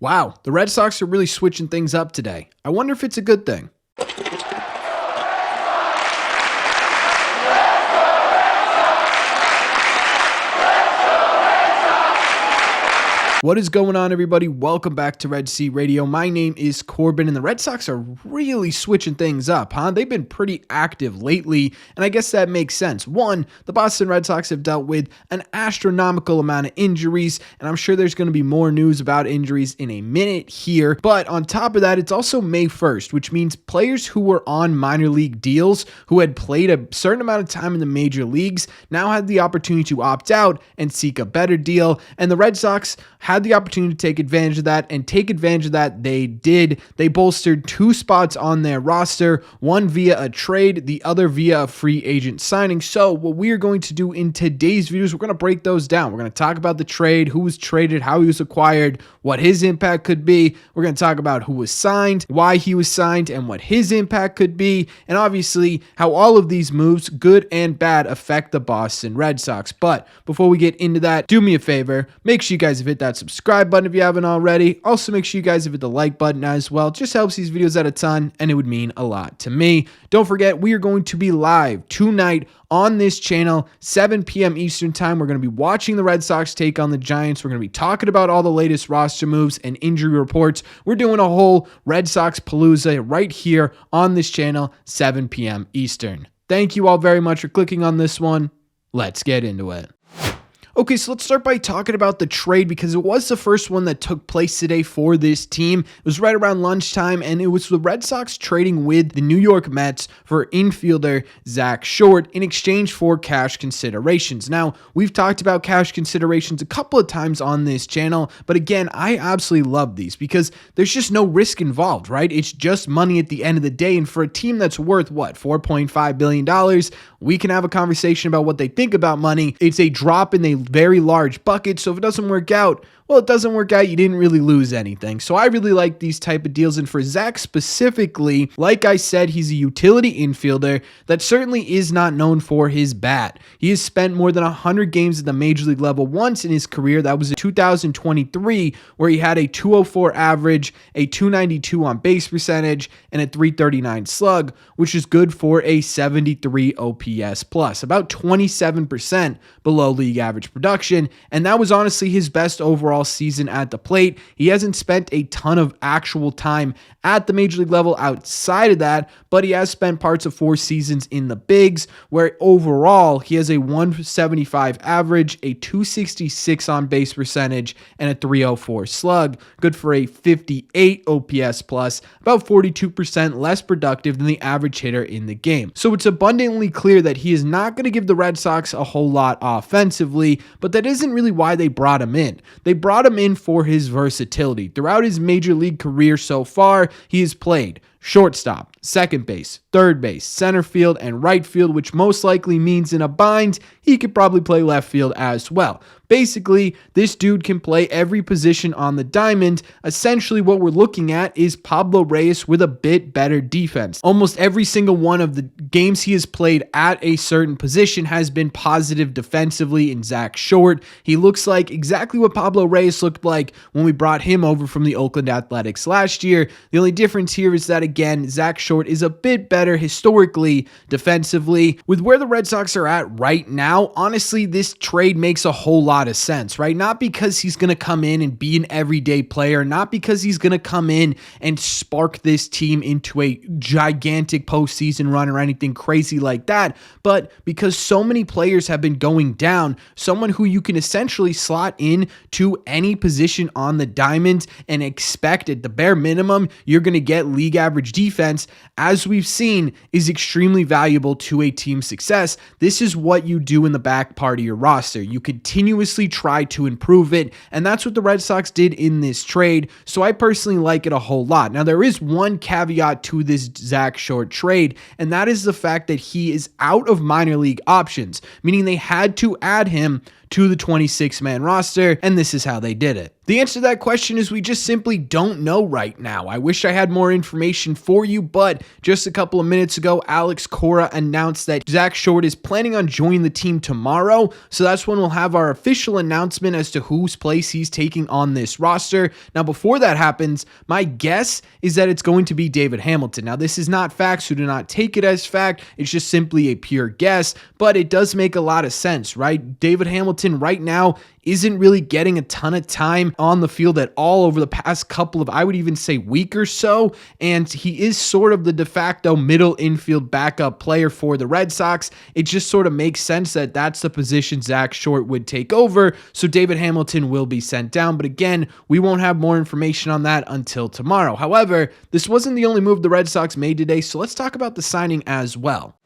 Wow, the Red Sox are really switching things up today. I wonder if it's a good thing. What is going on, everybody? Welcome back to Red Sea Radio. My name is Corbin, and the Red Sox are really switching things up, huh? They've been pretty active lately, and I guess that makes sense. One, the Boston Red Sox have dealt with an astronomical amount of injuries, and I'm sure there's going to be more news about injuries in a minute here. But on top of that, it's also May 1st, which means players who were on minor league deals, who had played a certain amount of time in the major leagues, now had the opportunity to opt out and seek a better deal, and the Red Sox had the opportunity to take advantage of that, and take advantage of that they did. They bolstered 2 spots on their roster, one via a trade, the other via a free agent signing. So what we are going to do in today's videos, we're going to break those down. We're going to talk about the trade, who was traded, how he was acquired, what his impact could be. We're going to talk about who was signed, why he was signed, and what his impact could be, and obviously how all of these moves, good and bad, affect the Boston Red Sox. But before we get into that, do me a favor, make sure you guys have hit that subscribe button if you haven't already. Also, make sure you guys have hit the like button as well. It just helps these videos out a ton, and it would mean a lot to me. Don't forget, we are going to be live tonight on this channel, 7 p.m. Eastern time. We're going to be watching the Red Sox take on the Giants. We're going to be talking about all the latest roster moves and injury reports. We're doing a whole Red Sox palooza right here on this channel, 7 p.m. Eastern. Thank you all very much for clicking on this one. Let's get into it. Okay, so let's start by talking about the trade, because it was the first one that took place today for this team. It was right around lunchtime, and it was the Red Sox trading with the New York Mets for infielder Zack in exchange for cash considerations. Now, we've talked about cash considerations a couple of times on this channel, but again, I absolutely love these because there's just no risk involved, right? It's just money at the end of the day, and for a team that's worth, what, $4.5 billion, we can have a conversation about what they think about money. It's a drop in a very large bucket, so if it doesn't work out, well, it doesn't work out. You didn't really lose anything. So I really like these type of deals. And for Zack specifically, like I said, he's a utility infielder that certainly is not known for his bat. He has spent more than 100 games at the major league level once in his career. That was in 2023, where he had a 204 average, a 292 on base percentage, and a 339 slug, which is good for a 73 OPS plus, about 27% below league average production. And that was honestly his best overall season at the plate. He hasn't spent a ton of actual time at the major league level outside of that, but he has spent parts of 4 seasons in the bigs, where overall he has a 175 average, a 266 on base percentage, and a 304 slug, good for a 58 OPS plus, about 42% less productive than the average hitter in the game. So it's abundantly clear that he is not going to give the Red Sox a whole lot offensively, but that isn't really why they brought him in. They brought him in for his versatility. Throughout his major league career so far, he has played shortstop, second base, third base, center field, and right field, which most likely means in a bind, he could probably play left field as well. Basically, this dude can play every position on the diamond. Essentially, what we're looking at is Pablo Reyes with a bit better defense. Almost every single one of the games he has played at a certain position has been positive defensively in Zack. He looks like exactly what Pablo Reyes looked like when we brought him over from the Oakland Athletics last year. The only difference here is that, again, Zack is a bit better historically defensively. With where the Red Sox are at right now, honestly, this trade makes a whole lot of sense, right? Not because he's going to come in and be an everyday player, not because he's going to come in and spark this team into a gigantic postseason run or anything crazy like that, but because so many players have been going down, someone who you can essentially slot in to any position on the diamond and expect at the bare minimum you're going to get league average defense, as we've seen, is extremely valuable to a team's success. This is what you do in the back part of your roster. You continuously try to improve it, and that's what the Red Sox did in this trade, so I personally like it a whole lot. Now, there is one caveat to this Zack trade, and that is the fact that he is out of minor league options, meaning they had to add him to the 26-man roster, and this is how they did it. The answer to that question is we just simply don't know right now. I wish I had more information for you, but just a couple of minutes ago, Alex Cora announced that Zack Short is planning on joining the team tomorrow. So that's when we'll have our official announcement as to whose place he's taking on this roster. Now, before that happens, my guess is that it's going to be David Hamilton. Now, this is not fact, so do not take it as fact. It's just simply a pure guess, but it does make a lot of sense, right? David Hamilton right now isn't really getting a ton of time on the field at all over the past couple of, I would even say, week or so, and he is sort of the de facto middle infield backup player for the Red Sox. It just sort of makes sense that that's the position Zack Short would take over, so David Hamilton will be sent down, but again, we won't have more information on that until tomorrow. However, this wasn't the only move the Red Sox made today, so let's talk about the signing as well.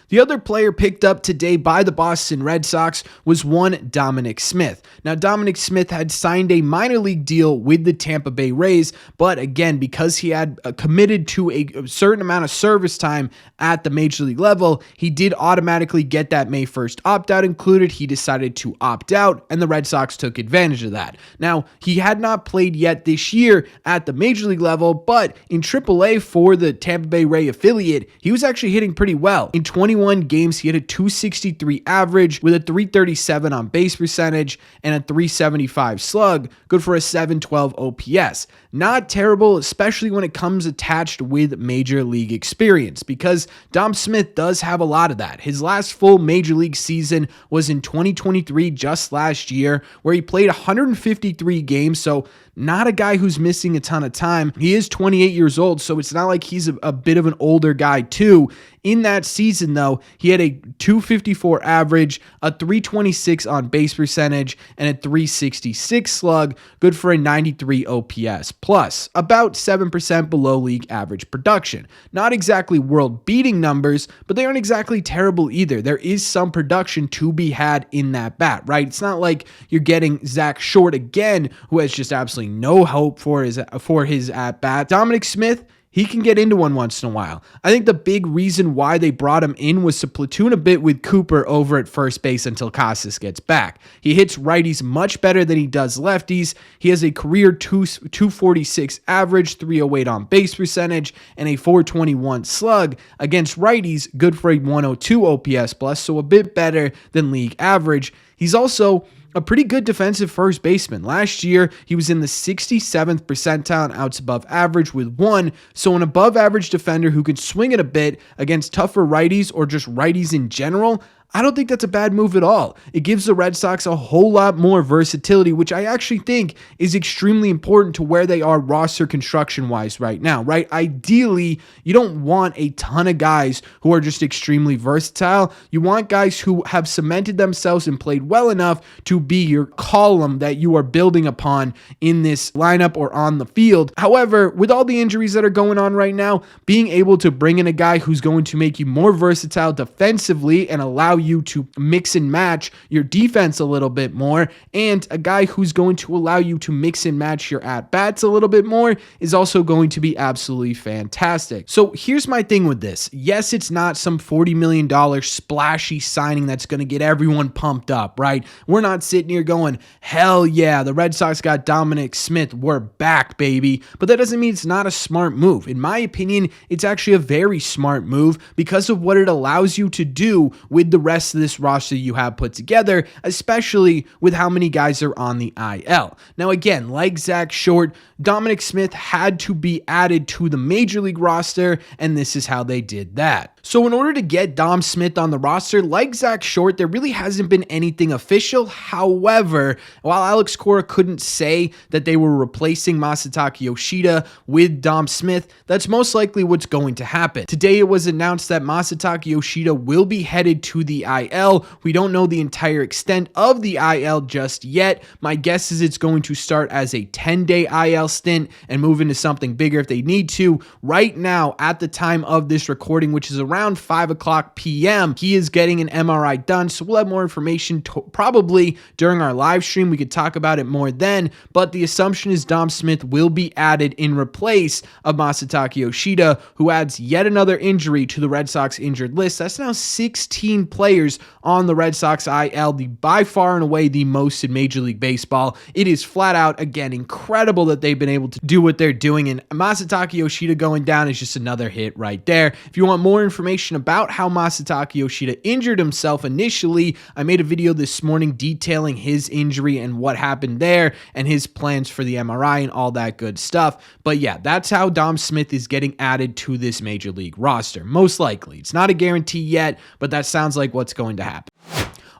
The other player picked up today by the Boston Red Sox was one Dominic Smith. Now, Dominic Smith had signed a minor league deal with the Tampa Bay Rays, but again, because he had committed to a certain amount of service time at the major league level, he did automatically get that May 1st opt-out included. He decided to opt out, and the Red Sox took advantage of that. Now, he had not played yet this year at the major league level, but in AAA for the Tampa Bay Ray affiliate, he was actually hitting pretty well. In 21 games, he had a 263 average with a 337 on base percentage and a 375 slug, good for a 712 OPS. Not terrible, especially when it comes attached with major league experience, because Dom Smith does have a lot of that. His last full major league season was in 2023, just last year, where he played 153 games, so not a guy who's missing a ton of time. He is 28 years old, so it's not like he's a bit of an older guy too. In that season, though, he had a 254 average, a 326 on base percentage, and a 366 slug, good for a 93 OPS plus, about 7% below league average production. Not exactly world-beating numbers, but they aren't exactly terrible either. There is some production to be had in that bat, right? It's not like you're getting Zack Short again, who has just absolutely no hope for his at-bat. Dominic Smith, he can get into one once in a while. I think the big reason why they brought him in was to platoon a bit with Cooper over at first base until Casas gets back. He hits righties much better than he does lefties. He has a career 246 average, 308 on base percentage, and a 421 slug. Against righties, good for a 102 OPS plus, so a bit better than league average. He's also a pretty good defensive first baseman. Last year, he was in the 67th percentile in outs above average with 1, so an above average defender who can swing it a bit against tougher righties or just righties in general. I don't think that's a bad move at all. It gives the Red Sox a whole lot more versatility, which I actually think is extremely important to where they are roster construction-wise right now, right? Ideally, you don't want a ton of guys who are just extremely versatile. You want guys who have cemented themselves and played well enough to be your column that you are building upon in this lineup or on the field. However, with all the injuries that are going on right now, being able to bring in a guy who's going to make you more versatile defensively and allow you to mix and match your defense a little bit more, and a guy who's going to allow you to mix and match your at-bats a little bit more is also going to be absolutely fantastic. So here's my thing with this. Yes, it's not some $40 million splashy signing that's going to get everyone pumped up, right? We're not sitting here going, hell yeah, the Red Sox got Dominic Smith, we're back, baby. But that doesn't mean it's not a smart move. In my opinion, it's actually a very smart move because of what it allows you to do with the rest of this roster you have put together, especially with how many guys are on the IL. Now again, like Zack Short, Dominic Smith had to be added to the major league roster, and this is how they did that. So in order to get Dom Smith on the roster, like Zack Short, there really hasn't been anything official. However, while Alex Cora couldn't say that they were replacing Masataka Yoshida with Dom Smith, that's most likely what's going to happen. Today it was announced that Masataka Yoshida will be headed to the IL. We don't know the entire extent of the IL just yet. My guess is it's going to start as a 10-day IL stint and move into something bigger if they need to. Right now, at the time of this recording, which is around 5 o'clock p.m., he is getting an MRI done, so we'll have more information probably during our live stream. We could talk about it more then, but the assumption is Dom Smith will be added in replace of Masataka Yoshida, who adds yet another injury to the Red Sox injured list. That's now 16 players players on the Red Sox IL, by far and away the most in Major League Baseball. It is flat out, again, incredible that they've been able to do what they're doing, and Masataka Yoshida going down is just another hit right there. If you want more information about how Masataka Yoshida injured himself initially, I made a video this morning detailing his injury and what happened there and his plans for the MRI and all that good stuff. But yeah, that's how Dom Smith is getting added to this Major League roster. Most likely. It's not a guarantee yet, but that sounds like what's going to happen.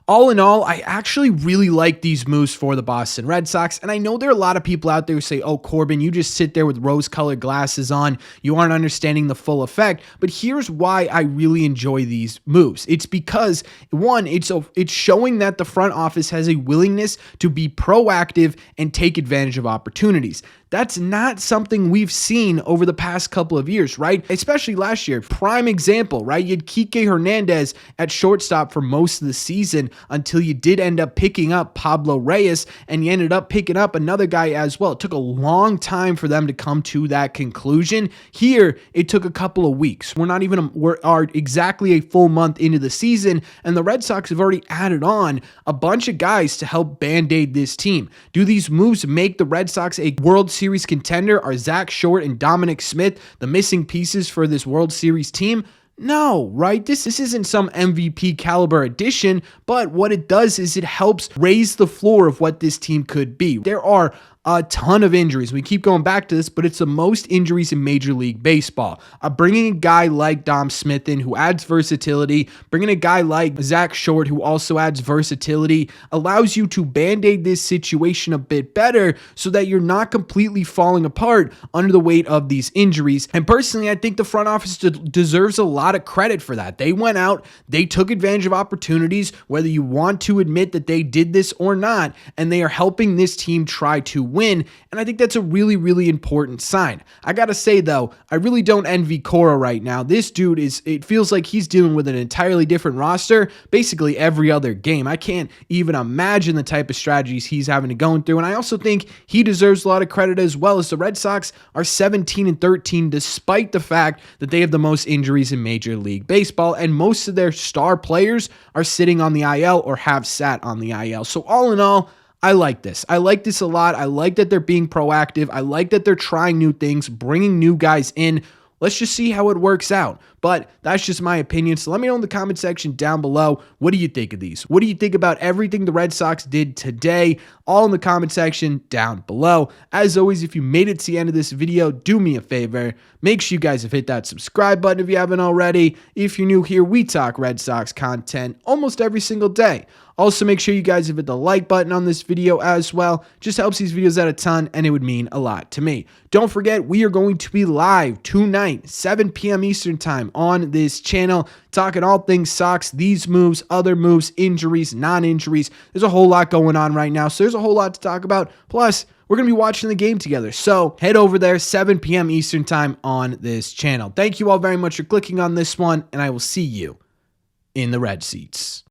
All in all, I actually really like these moves for the Boston Red Sox, and I know there are a lot of people out there who say, oh, Corbin, you just sit there with rose-colored glasses on, you aren't understanding the full effect, but here's why I really enjoy these moves. It's because, one, it's showing that the front office has a willingness to be proactive and take advantage of opportunities. That's not something we've seen over the past couple of years, right? Especially last year. Prime example, right? You had Kike Hernandez at shortstop for most of the season until you did end up picking up Pablo Reyes, and you ended up picking up another guy as well. It took a long time for them to come to that conclusion. Here, it took a couple of weeks. We're exactly a full month into the season, and the Red Sox have already added on a bunch of guys to help band-aid this team. Do these moves make the Red Sox a World Series contender? Are Zack and Dominic Smith the missing pieces for this World Series team? No, right? This isn't some MVP caliber addition, but what it does is it helps raise the floor of what this team could be. There are a ton of injuries. We keep going back to this, but it's the most injuries in Major League Baseball. Bringing a guy like Dom Smith in who adds versatility, bringing a guy like Zack who also adds versatility, allows you to band-aid this situation a bit better so that you're not completely falling apart under the weight of these injuries. And personally, I think the front office deserves a lot of credit for that. They went out, they took advantage of opportunities, whether you want to admit that they did this or not, and they are helping this team try to win, and I think that's a really, really important sign. I gotta say though, I really don't envy Cora right now. This dude it feels like he's dealing with an entirely different roster basically every other game. I can't even imagine the type of strategies he's having to go through, and I also think he deserves a lot of credit as well, as the Red Sox are 17-13 despite the fact that they have the most injuries in Major League Baseball, and most of their star players are sitting on the IL or have sat on the IL. So all in all, I like this. I like this a lot. I like that they're being proactive. I like that they're trying new things, bringing new guys in. Let's just see how it works out. But that's just my opinion. So let me know in the comment section down below. What do you think of these? What do you think about everything the Red Sox did today? All in the comment section down below. As always, if you made it to the end of this video, do me a favor. Make sure you guys have hit that subscribe button if you haven't already. If you're new here, we talk Red Sox content almost every single day. Also, make sure you guys have hit the like button on this video as well. Just helps these videos out a ton, and it would mean a lot to me. Don't forget, we are going to be live tonight, 7 p.m. Eastern time on this channel, talking all things Sox, these moves, other moves, injuries, non-injuries. There's a whole lot going on right now, so there's a whole lot to talk about. Plus, we're going to be watching the game together. So head over there, 7 p.m. Eastern time on this channel. Thank you all very much for clicking on this one, and I will see you in the red seats.